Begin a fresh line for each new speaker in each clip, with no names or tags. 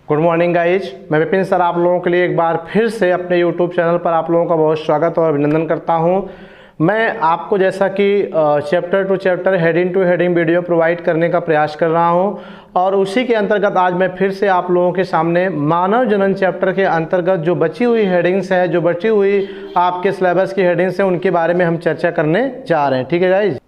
Good morning guys, मैं Vipin sir आप लोगों के लिए एक बार फिर से अपने यूट्यूब चैनल पर आप लोगों का बहुत स्वागत और अभिनंदन करता हूं। मैं आपको जैसा कि chapter two chapter heading two heading video provide करने का प्रयास कर रहा हूं और उसी के अंतर्गत आज मैं फिर से आप लोगों के सामने मानव जनन चैप्टर के अंतर्गत जो बची हुई हेडिंग्स हैं, जो बची हुई आपके सिलेबस की हेडिंग्स हैं, उनके बारे में हम चर्चा करने जा रहे हैं। ठीक है गाइज,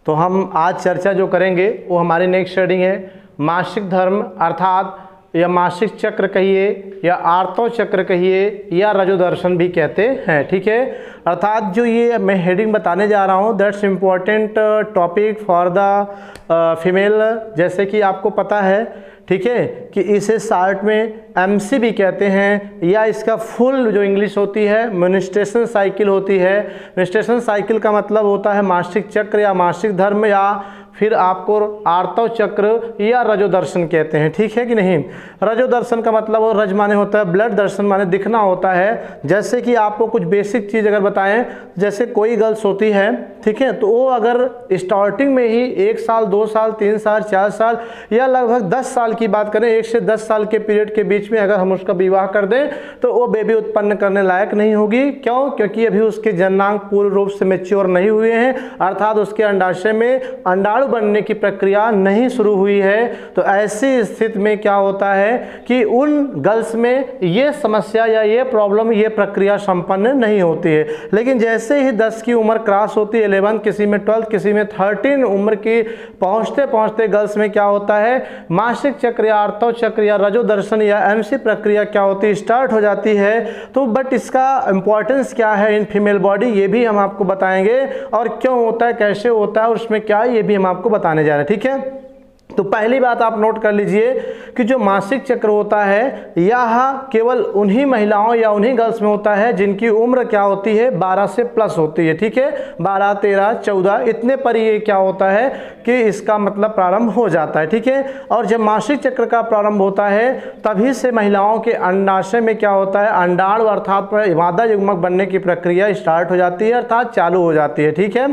तो हम आज चर्चा जो करेंगे वो हमारी नेक्स्ट हेडिंग है मासिक धर्म, अर्थात या मासिक चक्र कहिए या आर्तव चक्र कहिए या रजोदर्शन भी कहते हैं। ठीक है, अर्थात जो ये मैं हेडिंग बताने जा रहा हूँ that's important topic for the female. जैसे कि आपको पता है, ठीक है, कि इसे शॉर्ट में MC भी कहते हैं या इसका फुल जो इंग्लिश होती है मेंस्ट्रुएशन साइकिल होती है। मेंस्ट्रुएशन साइकिल का मतलब होता है मासिक चक्र या मासिक धर्म या फिर आपको आर्तव चक्र या रजोदर्शन कहते हैं। ठीक है कि नहीं। रजोदर्शन का मतलब वो रज माने होता है ब्लड, दर्शन माने दिखना होता है। जैसे कि आपको कुछ बेसिक चीज़ अगर बताएं, जैसे कोई गर्ल्स होती है, ठीक है, तो वो अगर स्टार्टिंग में ही 1 साल 2 साल 3 साल 4 साल या लगभग 10 साल की बात करें, 1 से 10 साल के पीरियड के बीच में अगर हम उसका विवाह कर दें तो वो बेबी उत्पन्न करने लायक नहीं होगी। क्यों? क्योंकि अभी उसके जननांग पूर्ण रूप से मैच्योर नहीं हुए हैं, अर्थात उसके अंडाशय में अंडाणु बनने की प्रक्रिया नहीं शुरू हुई है। तो ऐसी स्थिति में क्या होता है कि उन गर्ल्स में ये समस्या या ये प्रॉब्लम, ये प्रक्रिया संपन्न नहीं होती है। लेकिन जैसे ही 10 की उम्र क्रॉस होती है, 11, किसी में 12, किसी में 13 उम्र की पहुंचते पहुंचते गर्ल्स में क्या होता है, मासिक चक्र या आर्तव चक्र या रजोदर्शन या MC प्रक्रिया क्या होती है, स्टार्ट हो जाती है। तो बट इसका इंपॉर्टेंस क्या है इन फीमेल बॉडी, ये भी हम आपको बताएंगे, और क्यों होता है, कैसे होता है, उसमें क्या है, ये भी हम आपको बताने जा रहे हैं। ठीक है, तो पहली बात आप नोट कर लीजिए कि जो मासिक चक्र होता है यह केवल उन्हीं महिलाओं या उन्हीं गर्ल्स में होता है जिनकी उम्र क्या होती है, 12 से प्लस होती है। ठीक है, 12, 13, 14 इतने पर ये क्या होता है कि इसका मतलब प्रारंभ हो जाता है। ठीक है, और जब मासिक चक्र का प्रारंभ होता है तभी से महिलाओं के अंडाशय में क्या होता है, अंडाणु अर्थात मादा युग्मक बनने की प्रक्रिया स्टार्ट हो जाती है, अर्थात चालू हो जाती है। ठीक है,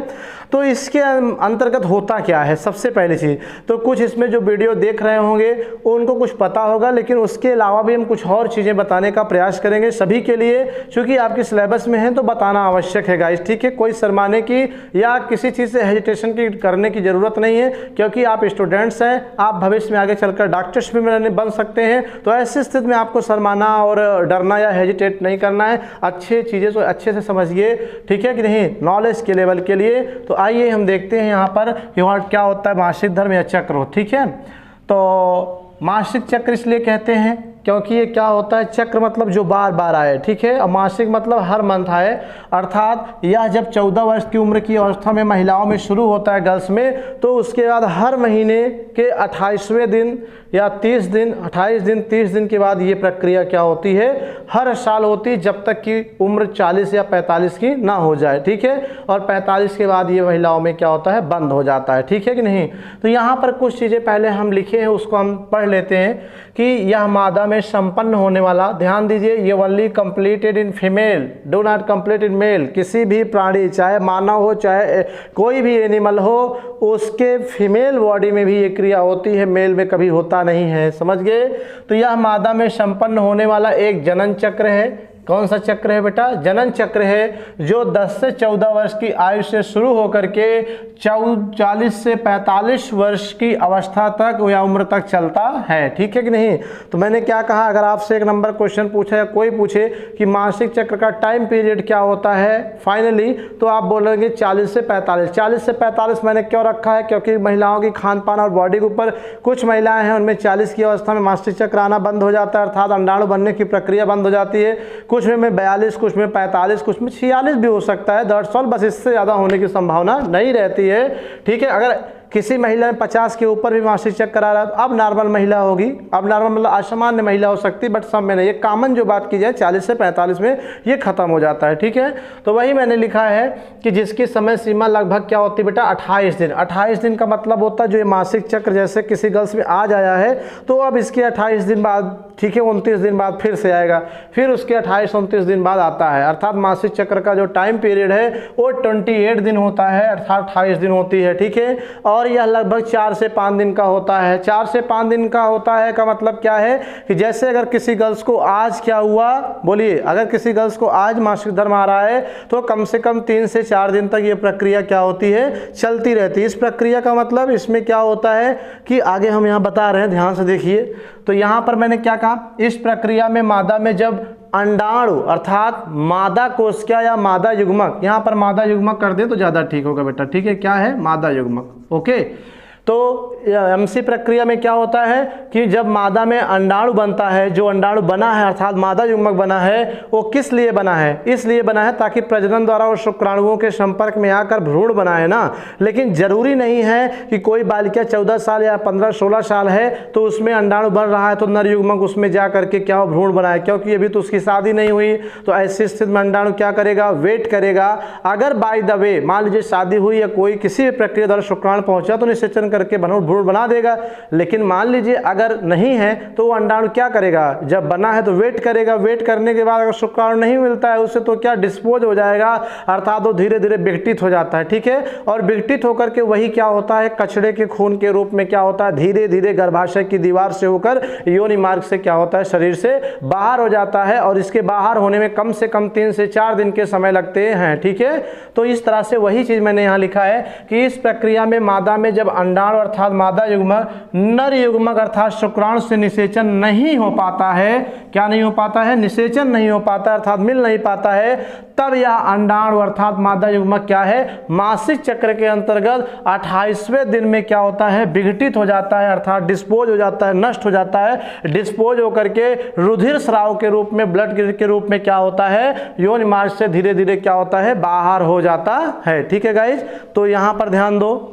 तो इसके अंतर्गत होता क्या है, सबसे पहली चीज़ तो कुछ इसमें जो वीडियो देख रहे होंगे उनको कुछ पता होगा, लेकिन उसके अलावा भी हम कुछ और चीज़ें बताने का प्रयास करेंगे सभी के लिए, क्योंकि आपके सिलेबस में है तो बताना आवश्यक है गाइस। ठीक है, कोई शर्माने की या किसी चीज़ से हेजिटेशन की करने की ज़रूरत नहीं है, क्योंकि आप स्टूडेंट्स हैं, आप भविष्य में आगे चलकर डॉक्टर्स भी बन सकते हैं। तो ऐसी स्थिति में आपको शर्माना और डरना या हेजिटेट नहीं करना है, अच्छे चीज़ें तो अच्छे से समझिए। ठीक है कि नहीं, नॉलेज के लेवल के लिए। तो आइए हम देखते हैं यहाँ पर क्या होता है मासिक धर्म या चक्र। ठीक है, तो मासिक चक्र इसलिए कहते हैं क्योंकि ये क्या होता है, चक्र मतलब जो बार बार आए। ठीक है, और मासिक मतलब हर मंथ आए, अर्थात यह जब 14 वर्ष की उम्र की अवस्था में महिलाओं में शुरू होता है गर्ल्स में, तो उसके बाद हर महीने के 28वें दिन या 30 दिन, 28 दिन 30 दिन के बाद ये प्रक्रिया क्या होती है, हर साल होती है, जब तक कि उम्र 40 या 45 की ना हो जाए। ठीक है, और 45 के बाद ये महिलाओं में क्या होता है, बंद हो जाता है। ठीक है कि नहीं। तो यहाँ पर कुछ चीज़ें पहले हम लिखे हैं, उसको हम पढ़ लेते हैं कि यह मादा में संपन्न होने वाला, ध्यान दीजिए, ये only completed in female, do not complete in male. किसी भी प्राणी, चाहे मानव हो चाहे कोई भी एनिमल हो, उसके फीमेल बॉडी में भी ये क्रिया होती है, मेल में कभी होता नहीं है। समझ गए। तो यह मादा में संपन्न होने वाला एक जनन चक्र है। कौन सा चक्र है बेटा, जनन चक्र है, जो 10 से 14 वर्ष की आयु से शुरू होकर के 40 से 45 वर्ष की अवस्था तक या उम्र तक चलता है। ठीक है कि नहीं। तो मैंने क्या कहा, अगर आपसे 1 नंबर क्वेश्चन पूछा या कोई पूछे कि मासिक चक्र का टाइम पीरियड क्या होता है फाइनली, तो आप बोलेंगे 40 से 45। 40 से 45 मैंने क्यों रखा है, क्योंकि महिलाओं की खान पान और बॉडी के ऊपर कुछ महिलाएं हैं उनमें 40 की अवस्था में मासिक चक्र आना बंद हो जाता है, अर्थात अंडाणु बनने की प्रक्रिया बंद हो जाती है। कुछ में 42, कुछ में 45, कुछ में 46 भी हो सकता है, दैट्स ऑल। बस इससे ज़्यादा होने की संभावना नहीं रहती है। ठीक है, अगर किसी महिला में 50 के ऊपर भी मासिक चक्कर आ रहा है तो अब नॉर्मल महिला होगी। अब नॉर्मल मतलब असामान्य महिला हो सकती है, बट सब में नहीं। ये कॉमन जो बात की जाए 40 से 45 में ये खत्म हो जाता है। ठीक है, तो वही मैंने लिखा है कि जिसकी समय सीमा लगभग क्या होती है बेटा, 28 दिन। 28 दिन का मतलब होता है जो ये मासिक चक्र जैसे किसी गर्ल्स में आज आया है तो अब इसके 28 दिन बाद, ठीक है, 29 दिन बाद फिर से आएगा, फिर उसके 28-29 दिन बाद आता है, अर्थात मासिक चक्र का जो टाइम पीरियड है वो 28 दिन होता है, अर्थात 28 दिन होती है। ठीक है, और और यह लगभग 4 से 5 दिन का होता है। 4 से 5 दिन का होता है का मतलब क्या है कि जैसे अगर किसी गर्ल्स को आज क्या हुआ, बोलिए, अगर किसी गर्ल्स को आज मासिक धर्म आ रहा है तो कम से कम 3 से 4 दिन तक ये प्रक्रिया क्या होती है, चलती रहती है। इस प्रक्रिया का मतलब इसमें क्या होता है कि आगे हम यहाँ बता रहे हैं, ध्यान से देखिए। तो यहाँ पर मैंने क्या कहा, इस प्रक्रिया में मादा में जब अंडाणु अर्थात मादा कोशिका या मादा युग्मक, यहाँ पर मादा युग्मक कर दें तो ज़्यादा ठीक होगा बेटा, ठीक है, क्या है मादा युग्मक, ओके। तो एमसी प्रक्रिया में क्या होता है कि जब मादा में अंडाणु बनता है, जो अंडाणु बना है अर्थात मादा युग्मक बना है, वो किस लिए बना है, इसलिए बना है ताकि प्रजनन द्वारा वो शुक्राणुओं के संपर्क में आकर भ्रूण बनाए ना। लेकिन जरूरी नहीं है कि कोई बालिका 14 साल या 15-16 साल है तो उसमें अंडाणु बन रहा है तो नर युग्मक उसमें जा करके क्या हो, भ्रूण बनाए, क्योंकि अभी तो उसकी शादी नहीं हुई। तो ऐसी स्थिति में अंडाणु क्या करेगा, वेट करेगा। अगर बाय द वे मान लीजिए शादी हुई या कोई किसी भी प्रक्रिया द्वारा शुक्राणु पहुंचा तो निषेचन करके भ्रूण बना देगा। लेकिन मान लीजिए अगर नहीं है तो वो अंडाणु क्या करेगा, जब बना है तो वेट करेगा। वेट करने के बाद अगर शुक्राणु नहीं मिलता है उससे तो क्या डिस्पोज हो जाएगा, अर्थात वो धीरे धीरे विघटित हो जाता है, ठीक है। और विघटित होकर के वही क्या होता है, कचड़े के खून के रूप में क्या होता है, धीरे धीरे गर्भाशय की दीवार से होकर योनि मार्ग से क्या होता है, शरीर से बाहर हो जाता है। और इसके बाहर होने में कम से कम 3 से 4 दिन के समय लगते हैं, ठीक है। तो इस तरह से वही चीज मैंने यहाँ लिखा है कि इस प्रक्रिया में मादा में जब अंडाणु अर्थात मादा युग्मक नर युग्मक अर्थात शुक्राणु से निषेचन नहीं हो पाता है, क्या नहीं हो पाता है, निषेचन नहीं हो पाता अर्थात मिल नहीं पाता है, तब यह अंडाणु अर्थात मादा युग्मक क्या है, मासिक चक्र के अंतर्गत 28वें दिन में क्या होता है, विघटित हो जाता है अर्थात डिस्पोज हो जाता है, नष्ट हो जाता है। डिस्पोज होकर के रुधिर स्राव के रूप में, ब्लड के रूप में क्या होता है, योनि मार्ग से धीरे धीरे क्या होता है, बाहर हो जाता है, ठीक है गाइज। तो यहां पर ध्यान दो।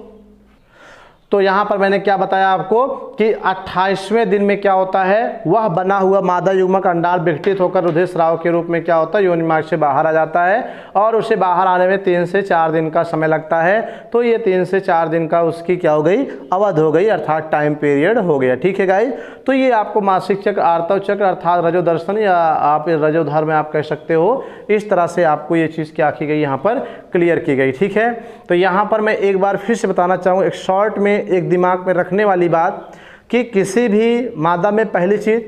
तो यहाँ पर मैंने क्या बताया आपको कि 28वें दिन में क्या होता है, वह बना हुआ मादा युग्मक अंडाणु विघटित होकर रुधिर स्राव के रूप में क्या होता है, योनि मार्ग से बाहर आ जाता है। और उसे बाहर आने में 3 से 4 दिन का समय लगता है। तो ये 3 से 4 दिन का उसकी क्या हो गई, अवध हो गई अर्थात टाइम पीरियड हो गया, ठीक है गाइज। तो ये आपको मासिक चक्र, आर्तव चक्र अर्थात रजोदर्शन या आप रजोधर में आप कह सकते हो, इस तरह से आपको ये चीज़ क्या की गई, यहाँ पर क्लियर की गई, ठीक है। तो यहाँ पर मैं एक बार फिर से बताना चाहूँ, एक शॉर्ट में एक दिमाग में रखने वाली बात कि किसी भी मादा में पहली चीज़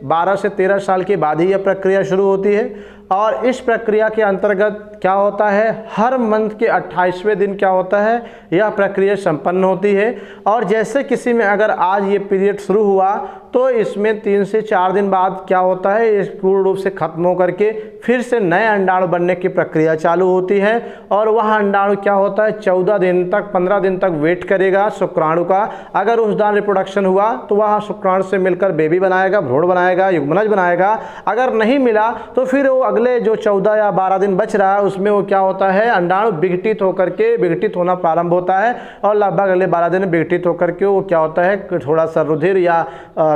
12 से 13 साल के बाद ही यह प्रक्रिया शुरू होती है। और इस प्रक्रिया के अंतर्गत क्या होता है, हर मंथ के 28वें दिन क्या होता है, यह प्रक्रिया संपन्न होती है। और जैसे किसी में अगर आज ये पीरियड शुरू हुआ तो इसमें 3 से 4 दिन बाद क्या होता है, ये पूर्ण रूप से खत्म होकर के फिर से नए अंडाणु बनने की प्रक्रिया चालू होती है। और वह अंडाणु क्या होता है, 14 दिन तक 15 दिन तक वेट करेगा शुक्राणु का। अगर उस दौरान रिप्रोडक्शन हुआ तो वह शुक्राणु से मिलकर बेबी बनाएगा, भ्रूण बनाएगा, युग्मनज बनाएगा। अगर नहीं मिला तो फिर वो अगले जो 14 या 12 दिन बच रहा है उसमें वो क्या होता है, अंडाणु विघटित होकर के विघटित होना प्रारंभ होता है। और लगभग अगले 12 दिन विघटित होकर के वो क्या होता है, थोड़ा सा रुधिर या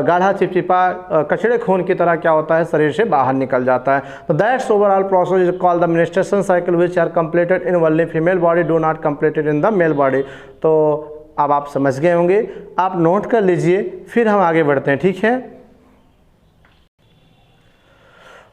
गाढ़ा चिपचिपा कचड़े खून की तरह क्या होता है, शरीर से बाहर निकल जाता है। तो that's overall process is called the menstruation cycle which are completed in only female body, do not completed in the male body. तो अब आप समझ गए होंगे, आप नोट कर लीजिए, फिर हम आगे बढ़ते हैं, ठीक है।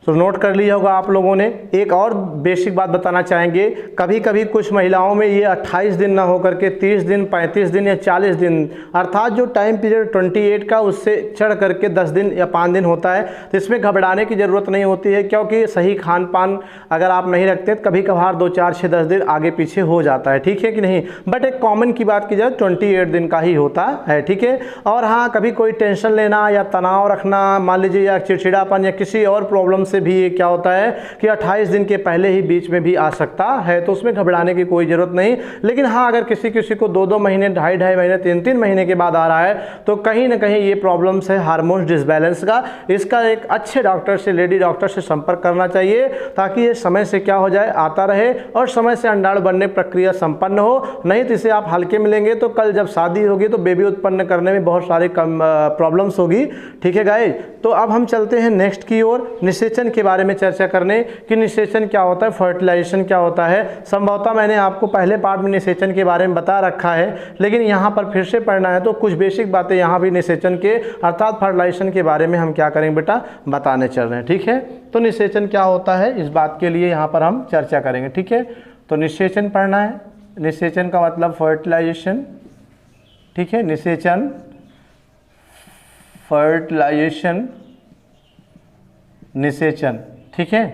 तो नोट कर लिया होगा आप लोगों ने। एक और बेसिक बात बताना चाहेंगे, कभी कभी कुछ महिलाओं में ये 28 दिन ना होकर के 30 दिन, 35 दिन या 40 दिन अर्थात जो टाइम पीरियड 28 का उससे चढ़ करके 10 दिन या 5 दिन होता है। तो इसमें घबराने की ज़रूरत नहीं होती है, क्योंकि सही खान पान अगर आप नहीं रखते तो कभी कभार 2, 4, 6, 10 दिन आगे पीछे हो जाता है, ठीक है कि नहीं। बट एक कॉमन की बात की जाए 28 दिन का ही होता है, ठीक है। और हाँ, कभी कोई टेंशन लेना या तनाव रखना मान लीजिए, या चिड़चिड़ापन या किसी और प्रॉब्लम से भी ये क्या होता है कि 28 दिन के पहले ही बीच में भी आ सकता है। तो उसमें घबराने की कोई ज़रूरत नहीं। लेकिन हाँ, अगर किसी को 2-2 महीने, 2.5 महीने, 3-3 महीने के बाद आ रहा है तो कहीं ना कहीं ये प्रॉब्लम्स है हार्मोन डिसबैलेंस का। इसका एक अच्छे डॉक्टर से, लेडी डॉक्टर से संपर्क करना चाहिए ताकि ये समय से क्या हो जाए, आता रहे और समय से अंडाणु बनने प्रक्रिया संपन्न हो। नहीं तो इसे आप हल्के में लेंगे तो कल जब शादी होगी तो बेबी उत्पन्न करने में बहुत सारी प्रॉब्लम्स होगी, ठीक है गाइस। तो अब हम चलते हैं नेक्स्ट की ओर, निषेचन के बारे में चर्चा करने कि निषेचन क्या होता है, फर्टिलाइजेशन क्या होता है। संभवतः मैंने आपको पहले पार्ट में निषेचन के बारे में बता रखा है, लेकिन यहाँ पर फिर से पढ़ना है तो कुछ बेसिक बातें यहाँ भी निषेचन के अर्थात फर्टिलाइजेशन के बारे में हम क्या करेंगे बेटा, बताने चल रहे हैं, ठीक है। तो निषेचन क्या होता है इस बात के लिए यहाँ पर हम चर्चा करेंगे, ठीक है। तो निषेचन पढ़ना है, निषेचन का मतलब फर्टिलाइजेशन, ठीक है, निषेचन, फर्टिलाइजेशन, निषेचन। ठीक है,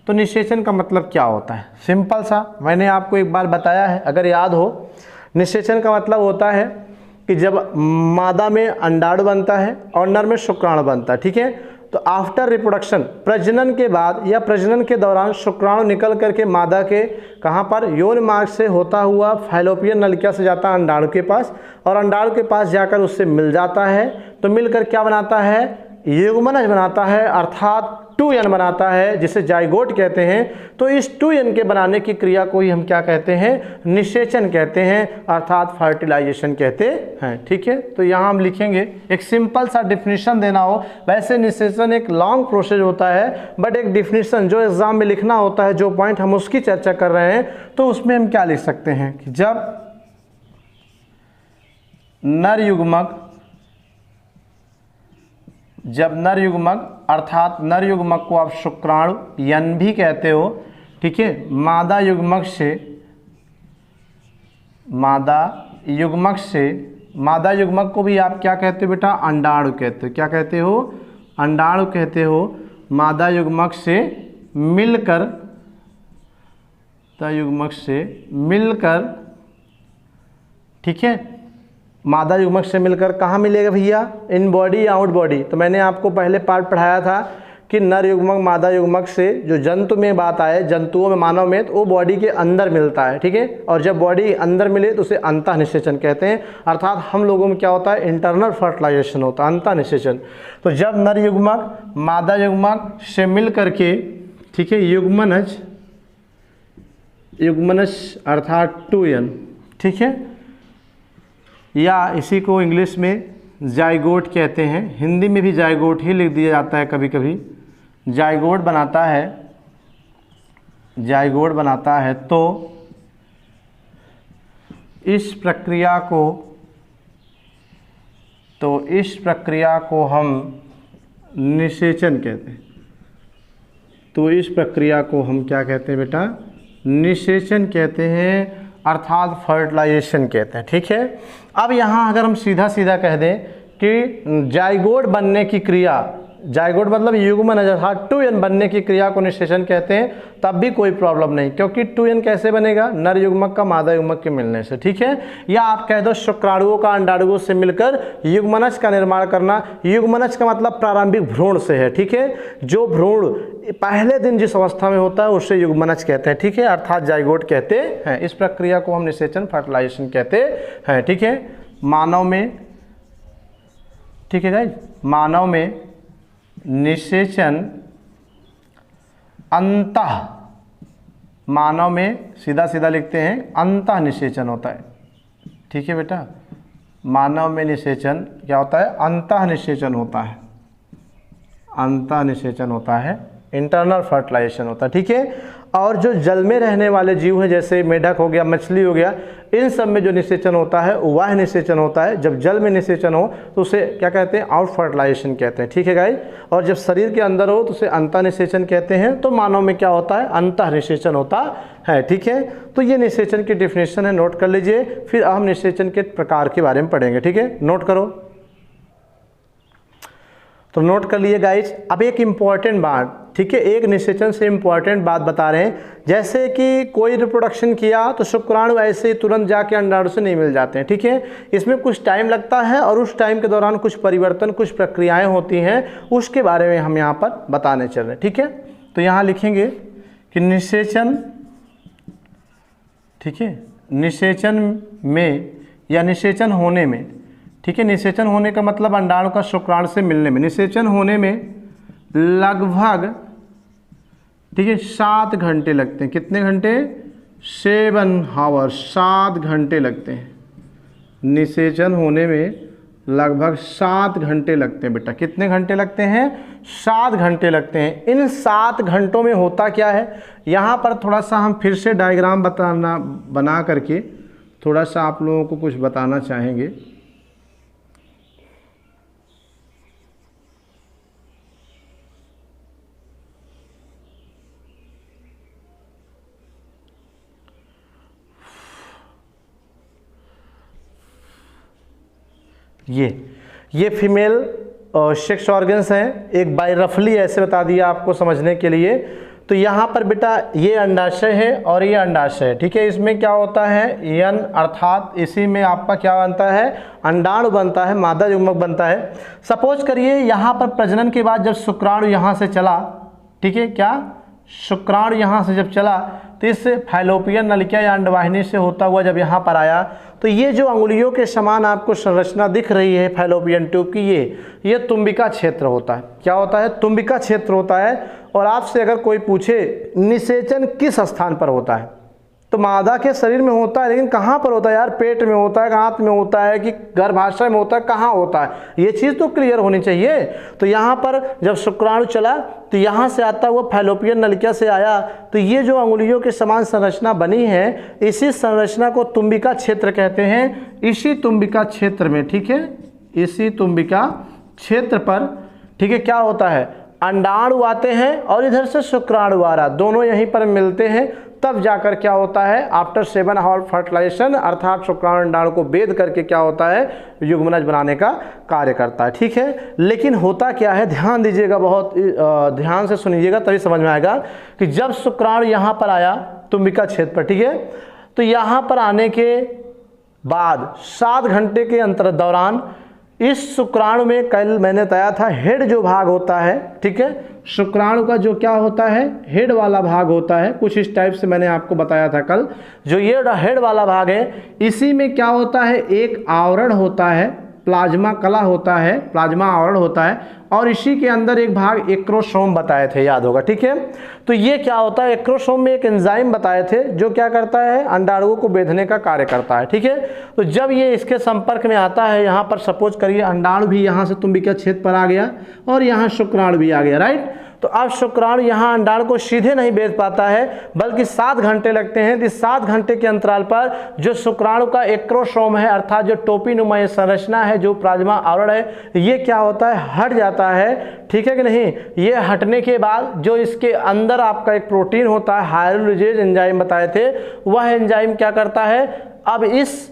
तो निषेचन का मतलब क्या होता है? सिंपल सा, मैंने आपको एक बार बताया है, अगर याद हो। निषेचन का मतलब होता है कि जब मादा में अंडाणु बनता है और नर में शुक्राणु बनता है। ठीक है, तो आफ्टर रिप्रोडक्शन, प्रजनन के बाद या प्रजनन के दौरान शुक्राणु निकल करके मादा के कहाँ पर, यौन मार्ग से होता हुआ फैलोपियन नलिका से जाता है अंडाणु के पास, और अंडाणु के पास जाकर उससे मिल जाता है। तो मिलकर क्या बनाता है? युग्मनज बनाता है, अर्थात 2n बनाता है, जिसे जाइगोट कहते हैं। तो इस 2n के बनाने की क्रिया को ही हम क्या कहते हैं? निषेचन कहते हैं, अर्थात फर्टिलाइजेशन कहते हैं। ठीक है, तो यहाँ हम लिखेंगे, एक सिंपल सा डिफिनीशन देना हो। वैसे निषेचन एक लॉन्ग प्रोसेस होता है, बट एक डिफिनीशन जो एग्जाम में लिखना होता है, जो पॉइंट हम उसकी चर्चा कर रहे हैं, तो उसमें हम क्या लिख सकते हैं कि जब नर युग्मक अर्थात नर युग्मक को आप शुक्राणु यन भी कहते हो। ठीक है, मादा युग्मक को भी आप क्या कहते हो बेटा? अंडाणु कहते हो। क्या कहते हो? अंडाणु कहते हो। मादा युग्मक से मिलकर, ठीक है, मादा युग्मक से मिलकर कहाँ मिलेगा भैया? इन बॉडी या आउट बॉडी? तो मैंने आपको पहले पार्ट पढ़ाया था कि नर युग्मक मादा युग्मक से, जो जंतु में बात आए, जंतुओं में, मानव में, तो वो बॉडी के अंदर मिलता है। ठीक है, और जब बॉडी अंदर मिले तो उसे अंतः निषेचन कहते हैं। अर्थात हम लोगों में क्या होता है? इंटरनल फर्टिलाइजेशन होता है, अंतः निषेचन। तो जब नर युग्मक मादा युग्मक से मिल करके, ठीक है, युग्मनज अर्थात 2n, ठीक है, या इसी को इंग्लिश में जाइगोट कहते हैं, हिंदी में भी जाइगोट ही लिख दिया जाता है कभी कभी। जाइगोट बनाता है, तो इस प्रक्रिया को हम निषेचन कहते हैं। तो इस प्रक्रिया को हम क्या कहते हैं बेटा? निषेचन कहते हैं, अर्थात फर्टिलाइजेशन कहते हैं। ठीक है, अब यहाँ अगर हम सीधा सीधा कह दें कि जाइगोट बनने की क्रिया, जाइगोट मतलब युग्मनज अर्थात 2n बनने की क्रिया को निषेचन कहते हैं, तब भी कोई प्रॉब्लम नहीं, क्योंकि 2n कैसे बनेगा? नर युग्मक का मादा युग्मक के मिलने से। ठीक है, या आप कह दो शुक्राणुओं का अंडाणुओं से मिलकर युग्मनज का निर्माण करना। युग्मनज का मतलब प्रारंभिक भ्रूण से है। ठीक है, जो भ्रूण पहले दिन जिस अवस्था में होता है उसे युग्मनज कहते हैं। ठीक है, अर्थात जाइगोट कहते हैं। इस प्रक्रिया को हम निषेचन, फर्टिलाइजेशन कहते हैं। ठीक है, मानव में, ठीक है गाइस, मानव में निषेचन अंतः, मानव में सीधा सीधा लिखते हैं अंतः निषेचन होता है। ठीक है बेटा, मानव में निषेचन क्या होता है? अंतः निषेचन होता है, अंतः निषेचन होता है, इंटरनल फर्टिलाइजेशन होता है। ठीक है, और जो जल में रहने वाले जीव हैं, जैसे मेढक हो गया, मछली हो गया, इन सब में जो निषेचन होता है वह निषेचन होता है। जब जल में निषेचन हो तो उसे क्या कहते हैं? आउट फर्टिलाइजेशन कहते हैं। ठीक है गाइस, और जब शरीर के अंदर हो तो उसे अंतः निषेचन कहते हैं। तो मानव में क्या होता है? अंतः निषेचन होता है। ठीक है, तो ये निषेचन की डिफिनेशन है, नोट कर लीजिए। फिर हम निषेचन के प्रकार के बारे में पढ़ेंगे। ठीक है, नोट करो, तो नोट कर लिए गाइज। अब एक इम्पॉर्टेंट बात, ठीक है, एक निषेचन से इम्पॉर्टेंट बात बता रहे हैं। जैसे कि कोई रिप्रोडक्शन किया तो शुक्राणु ऐसे ही तुरंत जाके अंडाणु से नहीं मिल जाते हैं। ठीक है, इसमें कुछ टाइम लगता है, और उस टाइम के दौरान कुछ परिवर्तन, कुछ प्रक्रियाएं होती हैं, उसके बारे में हम यहाँ पर बताने चल रहे हैं। ठीक है, तो यहाँ लिखेंगे कि निषेचन, ठीक है, निषेचन में या निषेचन होने में, ठीक है, निषेचन होने का मतलब अंडाणु का शुक्राणु से मिलने में, निषेचन होने में लगभग, ठीक है, 7 घंटे लगते हैं। कितने घंटे? 7 आवर्स, 7 घंटे लगते हैं। निषेचन होने में लगभग 7 घंटे लगते हैं बेटा। कितने घंटे लगते हैं? 7 घंटे लगते हैं। इन 7 घंटों में होता क्या है, यहाँ पर थोड़ा सा हम फिर से डायग्राम बना करके थोड़ा सा आप लोगों को कुछ बताना चाहेंगे। ये फीमेल सेक्स ऑर्गन्स हैं। एक बाय रफली ऐसे बता दिया आपको समझने के लिए। तो यहाँ पर बेटा ये अंडाशय है और ये अंडाशय है, ठीक है। इसमें क्या होता है यन, अर्थात इसी में आपका क्या बनता है अंडाणु बनता है, मादा युग्मक बनता है। सपोज करिए यहाँ पर प्रजनन के बाद जब शुक्राणु यहाँ से चला, ठीक है, क्या शुक्राणु यहाँ से जब चला तो इस फैलोपियन नलिका या अंडवाहिनी से होता हुआ जब यहाँ पर आया तो ये जो अंगुलियों के समान आपको संरचना दिख रही है फैलोपियन ट्यूब की, ये तुम्बिका क्षेत्र होता है। क्या होता है तुम्बिका क्षेत्र होता है। और आपसे अगर कोई पूछे निषेचन किस स्थान पर होता है तो मादा के शरीर में होता है, लेकिन कहाँ पर होता है यार, पेट में होता है, हाथ में होता है कि गर्भाशय में होता है, कहाँ होता है, ये चीज़ तो क्लियर होनी चाहिए। तो यहाँ पर जब शुक्राणु चला तो यहाँ से आता हुआ फैलोपियन नलिका से आया तो ये जो अंगुलियों के समान संरचना बनी है, इसी संरचना को तुम्बिका क्षेत्र कहते हैं। इसी तुम्बिका क्षेत्र में, ठीक है, इसी तुम्बिका क्षेत्र पर, ठीक है, क्या होता है अंडाणु आते हैं और इधर से शुक्राणु आ रहा, दोनों यहीं पर मिलते हैं। तब जाकर क्या होता है आफ्टर 7 आवर फर्टिलाइजेशन, अर्थात शुक्राणु अंडाणु को भेद करके क्या होता है युग्मनज बनाने का कार्य करता है, ठीक है। लेकिन होता क्या है, ध्यान दीजिएगा, बहुत ध्यान से सुनिएगा तभी समझ में आएगा कि जब शुक्राणु यहाँ पर आया तुम्बिका क्षेत्र पर, ठीक है, तो यहाँ पर आने के बाद 7 घंटे के अंतर दौरान इस शुक्राणु में कल मैंने बताया था हेड जो भाग होता है, ठीक है, शुक्राणु का जो क्या होता है हेड वाला भाग होता है, कुछ इस टाइप से मैंने आपको बताया था कल। जो ये हेड वाला भाग है इसी में क्या होता है एक आवरण होता है, प्लाज्मा कला होता है, प्लाज्मा आवरण होता है, और इसी के अंदर एक भाग एक्रोसोम बताए थे, याद होगा, ठीक है। तो ये क्या होता है एक्रोसोम में एक एंजाइम बताए थे जो क्या करता है अंडाणुओं को बेधने का कार्य करता है, ठीक है। तो जब ये इसके संपर्क में आता है, यहाँ पर सपोज करिए अंडाणु भी यहाँ से तुम्बिका क्षेत्र पर आ गया और यहाँ शुक्राणु भी आ गया, राइट। तो अब शुक्राणु यहाँ अंडाणु को सीधे नहीं भेज पाता है बल्कि 7 घंटे लगते हैं। इस 7 घंटे के अंतराल पर जो शुक्राणु का एक्रोसोम है, अर्थात जो टोपी नुमा संरचना है, जो प्लाज्मा आवरण है, ये क्या होता है हट जाता है, ठीक है कि नहीं। ये हटने के बाद जो इसके अंदर आपका एक प्रोटीन होता है हाइड्रोलिजेज एंजाइम बताए थे, वह एंजाइम क्या करता है अब इस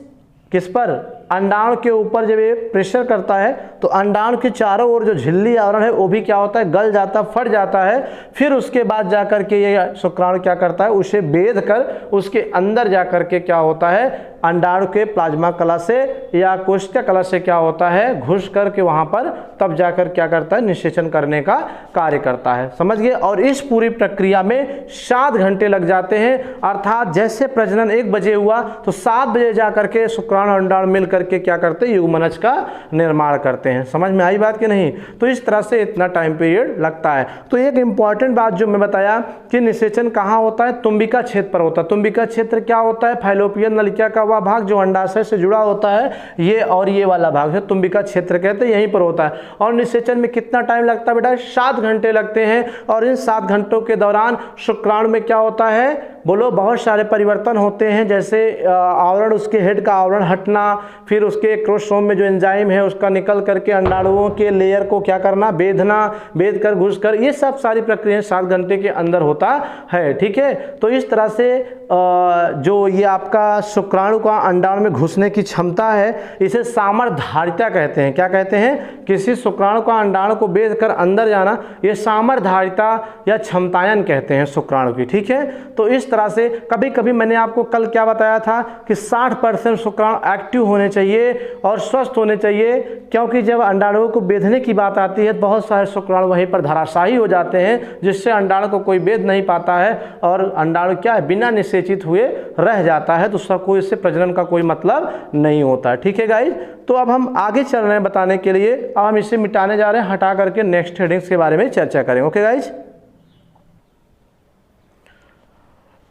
किस पर अंडाणु के ऊपर जब ये प्रेशर करता है तो अंडाणु के चारों ओर जो झिल्ली आवरण है वो भी क्या होता है गल जाता, फट जाता है। फिर उसके बाद जाकर के ये शुक्राणु क्या करता है उसे बेध कर उसके अंदर जाकर के क्या होता है अंडाणु के प्लाज्मा कला से या कोशिका कला से क्या होता है घुस करके वहां पर तब जाकर क्या करता है निषेचन करने का कार्य करता है, समझ गए। और इस पूरी प्रक्रिया में 7 घंटे लग जाते हैं, अर्थात जैसे प्रजनन 1 बजे हुआ तो 7 बजे जाकर के शुक्राणु अंडाणु मिल करके क्या करते हैं युग्मनज का निर्माण करते हैं। समझ में आई बात कि नहीं। तो इस तरह से इतना टाइम पीरियड लगता है। तो एक इंपॉर्टेंट बात जो मैं बताया कि निषेचन कहाँ होता है तुम्बिका क्षेत्र पर होता है। तुम्बिका क्षेत्र क्या होता है फैलोपियन नलिका का वह भाग जो अंडाशय से जुड़ा होता है, ये और ये वाला भाग है तुम्बिका क्षेत्र कहते हैं, यहीं पर होता है। और निषेचन में कितना टाइम लगता है बेटा 7 घंटे लगते हैं। और इन 7 घंटों के दौरान शुक्राणु में क्या होता है बोलो बहुत सारे परिवर्तन होते हैं, जैसे आवरण उसके हेड का आवरण हटना, फिर उसके क्रोमोसोम में जो एंजाइम है उसका निकल करके अंडाणुओं के लेयर को क्या करना बेधना, बेध कर घुस कर, ये सब सारी प्रक्रियाएं 7 घंटे के अंदर होता है, ठीक है। तो इस तरह से जो ये आपका शुक्राणु का अंडाणु में घुसने की क्षमता है इसे सामर्थ्यधारिता कहते हैं। क्या कहते हैं किसी शुक्राणु का अंडाणु को बेध कर अंदर जाना, ये सामर्थ्यधारिता या क्षमतायन कहते हैं शुक्राणु की, ठीक है। तो इस तरह से कभी कभी मैंने आपको कल क्या बताया था कि 60% शुक्राणु एक्टिव होने चाहिए और स्वस्थ होने चाहिए, क्योंकि जब अंडाणुओं को बेधने की बात आती है बहुत सारे शुक्राणु वहीं पर धराशायी हो जाते हैं, जिससे अंडाणु को कोई बेध नहीं पाता है और अंडाणु क्या है बिना निषेचित हुए रह जाता है। तो उसका कोई इससे प्रजनन का कोई मतलब नहीं होता है, ठीक है गाइज। तो अब हम आगे चल रहे हैं बताने के लिए, अब हम इसे मिटाने जा रहे हैं, हटा करके नेक्स्ट हेडिंग्स के बारे में चर्चा करेंगे। ओके गाइज,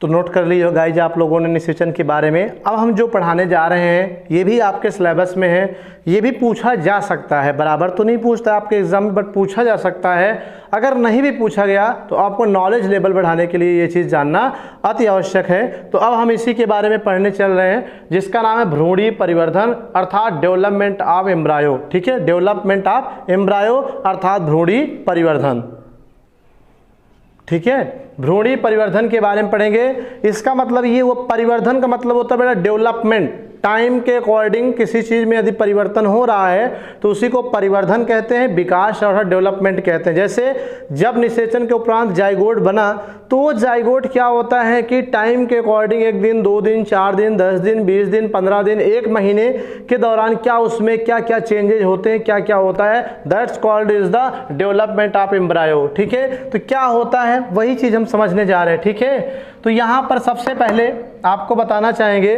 तो नोट कर लीजिए गाइज आप लोगों ने निषेचन के बारे में। अब हम जो पढ़ाने जा रहे हैं ये भी आपके सिलेबस में है, ये भी पूछा जा सकता है, बराबर तो नहीं पूछता आपके एग्जाम में, बट पूछा जा सकता है। अगर नहीं भी पूछा गया तो आपको नॉलेज लेवल बढ़ाने के लिए ये चीज़ जानना अति आवश्यक है। तो अब हम इसी के बारे में पढ़ने चल रहे हैं, जिसका नाम है भ्रूणीय परिवर्धन अर्थात डेवलपमेंट ऑफ एम्ब्रायो, ठीक है। डेवलपमेंट ऑफ एम्ब्रायो अर्थात भ्रूणीय परिवर्धन, ठीक है। भ्रूणीय परिवर्धन के बारे में पढ़ेंगे। इसका मतलब ये वो परिवर्धन का मतलब होता है बेटा डेवलपमेंट, टाइम के अकॉर्डिंग किसी चीज़ में यदि परिवर्तन हो रहा है तो उसी को परिवर्धन कहते हैं, विकास और डेवलपमेंट कहते हैं। जैसे जब निषेचन के उपरांत जाइगोट बना तो वो जाइगोट क्या होता है कि टाइम के अकॉर्डिंग 1 दिन, 2 दिन, 4 दिन, 10 दिन, 20 दिन, 15 दिन, 1 महीने के दौरान क्या उसमें क्या क्या चेंजेज होते हैं, क्या क्या होता है, that's called is the development of embryo. ठीक है, तो क्या होता है वही चीज़ हम समझने जा रहे हैं। ठीक है, तो यहाँ पर सबसे पहले आपको बताना चाहेंगे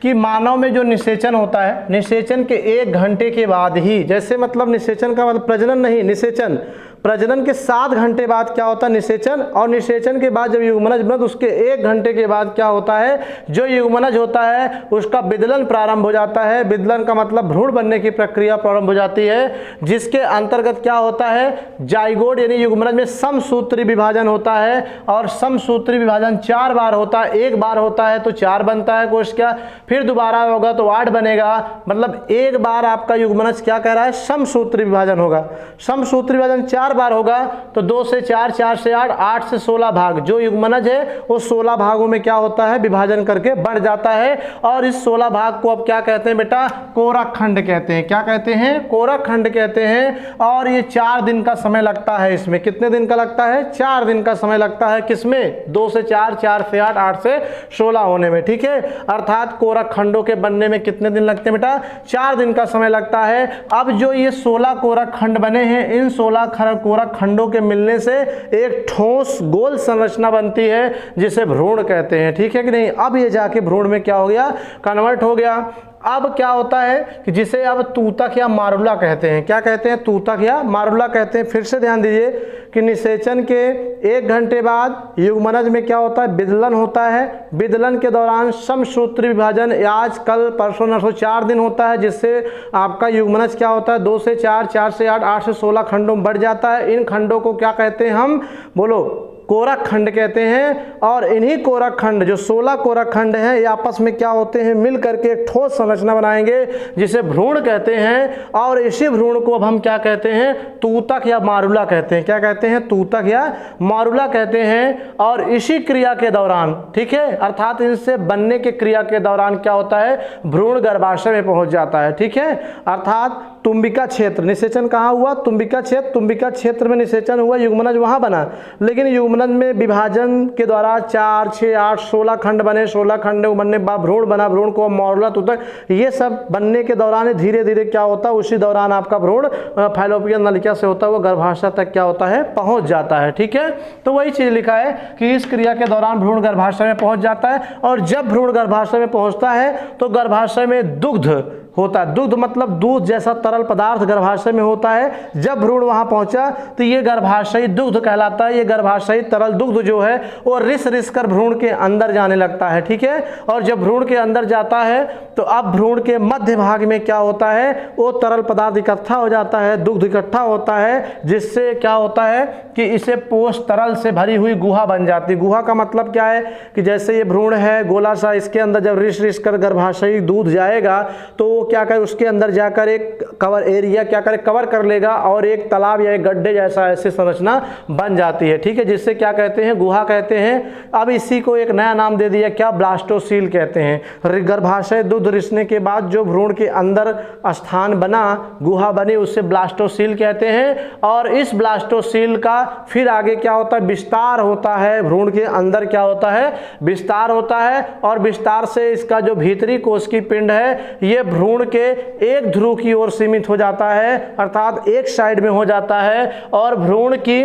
कि मानव में जो निषेचन होता है, निषेचन के 1 घंटे के बाद ही, जैसे मतलब निषेचन का मतलब प्रजनन नहीं, निषेचन, प्रजनन के 7 घंटे बाद क्या होता है निषेचन, और निषेचन के बाद जब युग्मनज बना तो उसके 1 घंटे के बाद क्या होता है, जो युग्मनज होता है उसका विदलन प्रारंभ हो जाता है। विदलन का मतलब भ्रूण बनने की प्रक्रिया प्रारंभ हो जाती है, जिसके अंतर्गत क्या होता है, जाइगोट यानी युग्मनज में समसूत्री विभाजन होता है, और समसूत्री विभाजन 4 बार होता है। 1 बार होता है तो 4 बनता है कोश क्या, फिर दोबारा होगा तो 8 बनेगा, मतलब 1 बार आपका युग्मनज क्या कह रहा है, समसूत्री विभाजन होगा। समसूत्री विभाजन 4 बार होगा तो 2 से 4, 4 से 8, 8 से 16 भाग, जो युग्मनज है वो 16 भागों में क्या होता है, विभाजन करके बढ़ जाता है। और इस 16 भाग को अब क्या कहते हैं बेटा, कोरक खंड कहते हैं। क्या कहते हैं, कोरक खंड कहते हैं। और ये 4 दिन का समय लगता है इसमें। कितने दिन का लगता है, 4 दिन का समय लगता है किसमें, 2 से 4, 4 से 8, 8 से 16 होने में। ठीक है, अर्थात कोरक खंडों के बनने में कितने दिन लगते हैं बेटा, 4 दिन का समय लगता है। अब जो ये 16 कोरक खंड बने हैं, इन 16 कोरक खंडों के मिलने से एक ठोस गोल संरचना बनती है जिसे भ्रूण कहते हैं। ठीक है कि नहीं, अब ये जाके भ्रूण में क्या हो गया, कन्वर्ट हो गया। अब क्या होता है कि जिसे अब तूतक या मारुला कहते हैं। क्या कहते हैं, तूतक या मारुला कहते हैं। फिर से ध्यान दीजिए कि निषेचन के 1 घंटे बाद युग्मनज में क्या होता है, विदलन होता है। विदलन के दौरान समसूत्री विभाजन आज कल परसों नरसों 4 दिन होता है, जिससे आपका युग्मनज क्या होता है, 2 से 4, 4 से 8, 8 से 16 खंडों में बढ़ जाता है। इन खंडों को क्या कहते हैं हम, बोलो, कोरक खंड कहते हैं। और इन्हीं कोरक खंड, जो 16 कोरक खंड हैं, ये आपस में क्या होते हैं, मिल करके एक ठोस संरचना बनाएंगे जिसे भ्रूण कहते हैं। और इसी भ्रूण को अब हम क्या कहते हैं, तूतक या मारुला कहते हैं। क्या कहते हैं, तूतक या मारुला कहते हैं। और इसी क्रिया के दौरान, ठीक है, अर्थात इनसे बनने की क्रिया के दौरान क्या होता है, भ्रूण गर्भाशय में पहुंच जाता है। ठीक है, अर्थात तुम्बिका क्षेत्र, निषेचन कहाँ हुआ, तुम्बिका क्षेत्र, तुम्बिका क्षेत्र में निषेचन हुआ, युग्मनज वहाँ बना। लेकिन युग्मनज में विभाजन के द्वारा 4, 6, 8, 16 खंड बने। 16 खंड बनने के बाद भ्रूण बना, भ्रूण को मारुला, तूतक, ये सब बनने के दौरान धीरे धीरे क्या होता है, उसी दौरान आपका भ्रूण फैलोपियन नलिका से होता है वो गर्भाशय तक क्या होता है, पहुंच जाता है। ठीक है, तो वही चीज लिखा है कि इस क्रिया के दौरान भ्रूण गर्भाशय में पहुंच जाता है। और जब भ्रूण गर्भाशय में पहुंचता है तो गर्भाशय में दुग्ध होता है। दुग्ध मतलब दूध जैसा तरल पदार्थ गर्भाशय में होता है। जब भ्रूण वहां पहुंचा तो ये गर्भाशयी दुग्ध कहलाता है। ये गर्भाशयी तरल दुग्ध जो है वो रिस रिस कर भ्रूण के अंदर जाने लगता है। ठीक है, और जब भ्रूण के अंदर जाता है तो अब भ्रूण के मध्य भाग में क्या होता है, वो तरल पदार्थ इकट्ठा हो जाता है, दुग्ध इकट्ठा होता है, जिससे क्या होता है कि इसे पोष तरल से भरी हुई गुहा बन जाती है। गुहा का मतलब क्या है कि जैसे ये भ्रूण है गोला सा, इसके अंदर जब रिस रिस कर गर्भाशयी दूध जाएगा तो क्या करे, उसके अंदर जाकर एक कवर एरिया क्या करे, कवर कर लेगा और एक तालाब या एक गड्ढे जैसा ऐसी संरचना बन जाती है। ठीक है, जिससे क्या कहते हैं, गुहा कहते हैं। अब इसी को एक नया नाम दे दिया, क्या, ब्लास्टोसील कहते हैं। गर्भाशय दूध रिसने के बाद जो भ्रूण के अंदर स्थान बना, गुहा बनी, उससे ब्लास्टोसील कहते हैं। और इस ब्लास्टोसील का फिर आगे क्या होता है, विस्तार होता है। भ्रूण के अंदर क्या होता है, विस्तार होता है। और विस्तार से इसका जो भीतरी कोशिकी पिंड है ये भ्रूण के एक ध्रुव की ओर सीमित हो जाता है, अर्थात एक साइड में हो जाता है। और भ्रूण की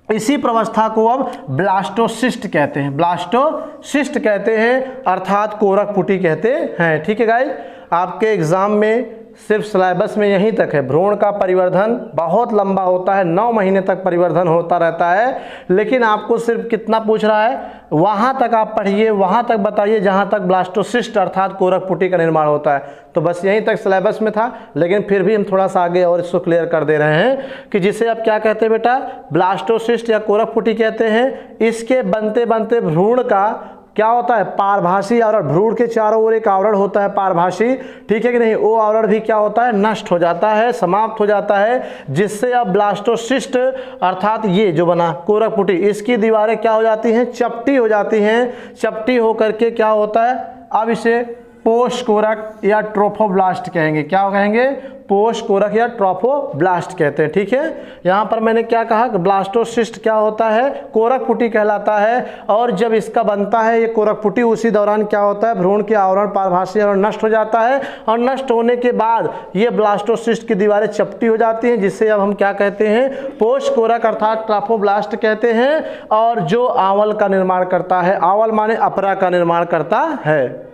इसी प्रवस्था को अब ब्लास्टोसिस्ट कहते हैं, ब्लास्टोसिस्ट कहते हैं, अर्थात कोरक पुटी कहते हैं। ठीक है गाइस, आपके एग्जाम में सिर्फ सिलेबस में यहीं तक है। भ्रूण का परिवर्धन बहुत लंबा होता है, 9 महीने तक परिवर्धन होता रहता है। लेकिन आपको सिर्फ कितना पूछ रहा है, वहाँ तक आप पढ़िए, वहाँ तक बताइए जहाँ तक ब्लास्टोसिस्ट अर्थात कोरक पुटी का निर्माण होता है। तो बस यहीं तक सिलेबस में था, लेकिन फिर भी हम थोड़ा सा आगे और इसको क्लियर कर दे रहे हैं कि जिसे आप क्या कहते हैं बेटा, ब्लास्टोसिस्ट या कोरक पुटी कहते हैं। इसके बनते बनते भ्रूण का क्या होता है, पारभासी आवरण, भ्रूण के चारों ओर एक आवरण होता है पारभासी। ठीक है कि नहीं, वो आवरण भी क्या होता है, नष्ट हो जाता है, समाप्त हो जाता है, जिससे अब ब्लास्टोसिस्ट अर्थात ये जो बना कोरक पुटी, इसकी दीवारें क्या हो जाती हैं, चपटी हो जाती हैं। चपटी होकर के क्या होता है, अब इसे पोष कोरक या ट्रोफोब्लास्ट कहेंगे। क्या कहेंगे? पोष कोरक या ट्रोफोब्लास्ट कहते हैं। ठीक है, यहाँ पर मैंने क्या कहा कि ब्लास्टोसिस्ट क्या होता है? कोरक पुटी कहलाता है। और जब इसका बनता है ये कोरक पुटी, उसी दौरान क्या होता है? भ्रूण के आवरण पारभासी आवरण नष्ट हो जाता है और नष्ट होने के बाद ये ब्लास्टोसिस्ट की दीवारें चपटी हो जाती हैं, जिससे अब हम क्या कहते हैं? पोष कोरक अर्थात ट्रोफोब्लास्ट कहते हैं। और जो आवल का निर्माण करता है, आवल माने अपरा का निर्माण करता है।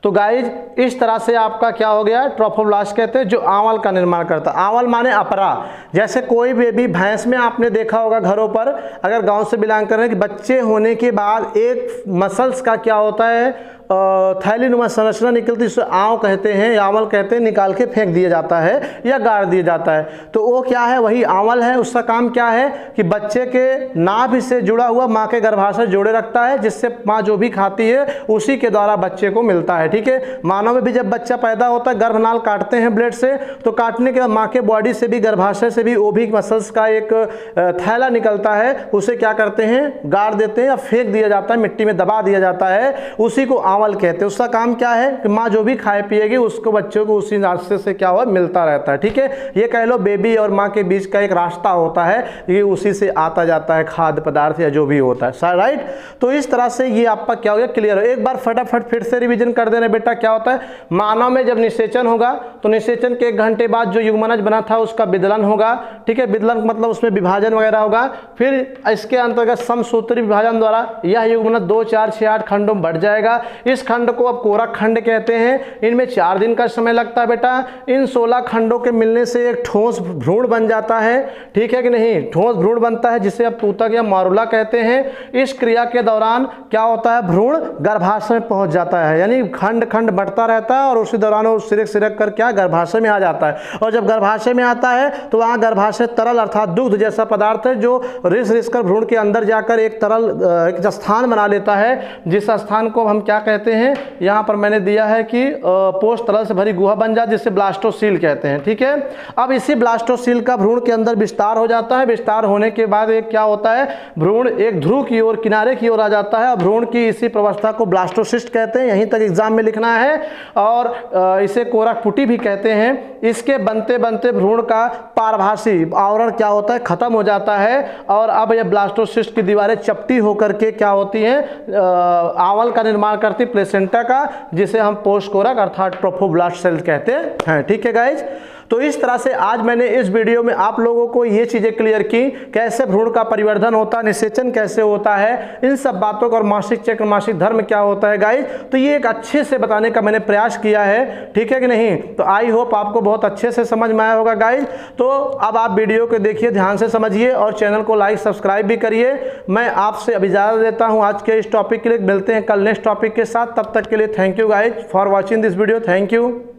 तो गाइज इस तरह से आपका क्या हो गया? ट्रोफोब्लास्ट कहते हैं जो आवल का निर्माण करता है। आवल माने अपरा। जैसे कोई बेबी भैंस में आपने देखा होगा घरों पर, अगर गांव से बिलोंग कर रहे हैं, कि बच्चे होने के बाद एक मसल्स का क्या होता है? थैलीनुमा संरचना निकलती है, जिसे आंव कहते हैं या आवल कहते हैं, निकाल के फेंक दिया जाता है या गाड़ दिया जाता है। तो वो क्या है? वही आवल है। उसका काम क्या है कि बच्चे के नाभि से जुड़ा हुआ माँ के गर्भाशय जोड़े रखता है, जिससे माँ जो भी खाती है उसी के द्वारा बच्चे को मिलता है। ठीक है, मानव में भी जब बच्चा पैदा होता है, गर्भनाल काटते हैं ब्लेड से, तो काटने के बाद माँ के बॉडी से भी, गर्भाशय से भी ओभिक मसल्स का एक थैला निकलता है, उसे क्या करते हैं? गाड़ देते हैं या फेंक दिया जाता है, मिट्टी में दबा दिया जाता है, उसी को आवल कहते हैं। उसका काम क्या है कि माँ जो भी खाए पिएगी उसको बच्चों को उसी रास्ते से क्या हुआ? मिलता रहता है। ठीक है, ये कह लो बेबी और माँ के बीच का एक रास्ता होता है, ये उसी से आता जाता है खाद्य पदार्थ या जो भी होता है। राइट, तो इस तरह से ये आपका क्या हो गया? क्लियर हो। एक बार फटाफट फिर से रिवीजन कर देना बेटा। क्या होता है? मानव में जब निषेचन होगा तो निषेचन के 1 घंटे बाद जो युग्मनज बना था उसका विदलन होगा। ठीक है, विदलन मतलब उसमें विभाजन वगैरह होगा। फिर इसके अंतर्गत समसूत्री विभाजन द्वारा यह युग्मनज 2, 4, 6, 8 खंडों में बढ़ जाएगा। इस खंड को अब कोरक खंड कहते हैं। इनमें 4 दिन का समय लगता है बेटा। इन 16 खंडों के मिलने से एक ठोस भ्रूण बन जाता है। ठीक है कि नहीं? ठोस भ्रूण बनता है, जिसे अब तूतक या मारुला कहते हैं। इस क्रिया के दौरान क्या होता है? भ्रूण गर्भाशय में पहुंच जाता है, यानी खंड खंड बढ़ता रहता है और उसी दौरान वो सिरक सिरक कर क्या गर्भाशय में आ जाता है। और जब गर्भाशय में आता है तो वहाँ गर्भाशय तरल अर्थात दुग्ध जैसा पदार्थ है, जो रिस रिस कर भ्रूण के अंदर जाकर एक तरल एक स्थान बना लेता है, जिस स्थान को हम क्या कहते हैं? यहाँ पर मैंने दिया है कि पोष तरल से भरी गुहा बन जाती है, जिसे ब्लास्टोसील कहते हैं। ठीक है, अब इसी ब्लास्टोसील का भ्रूण के अंदर विस्तार हो जाता है। विस्तार होने के बाद एक क्या होता है? भ्रूण एक ध्रुव की ओर, किनारे की ओर आ जाता है। भ्रूण की इसी प्रवस्था को ब्लास्टोसिस्ट कहते हैं। यहीं तक एग्जाम में लिखना है। और इसे कोरक पुटी भी कहते हैं। इसके बनते बनते भ्रूण का पारभासी आवरण क्या होता है? खत्म हो जाता है। और अब यह ब्लास्टोसिस्ट की दीवारें चपटी होकर के क्या होती हैं? आवल का निर्माण करती, प्लेसेंटा का, जिसे हम पोष कोरक अर्थात ट्रोफोब्लास्ट सेल कहते हैं। ठीक है गाइज, तो इस तरह से आज मैंने इस वीडियो में आप लोगों को ये चीज़ें क्लियर की, कैसे भ्रूण का परिवर्धन होता है, निषेचन कैसे होता है, इन सब बातों का, और मासिक चक्र मासिक धर्म क्या होता है गाइज। तो ये एक अच्छे से बताने का मैंने प्रयास किया है। ठीक है कि नहीं? तो आई होप आपको बहुत अच्छे से समझ में आया होगा गाइज। तो अब आप वीडियो को देखिए, ध्यान से समझिए और चैनल को लाइक सब्सक्राइब भी करिए। मैं आपसे अब इजाज़त देता हूँ आज के इस टॉपिक के लिए। मिलते हैं कल नेक्स्ट टॉपिक के साथ। तब तक के लिए thank you guys for watching this video. Thank you.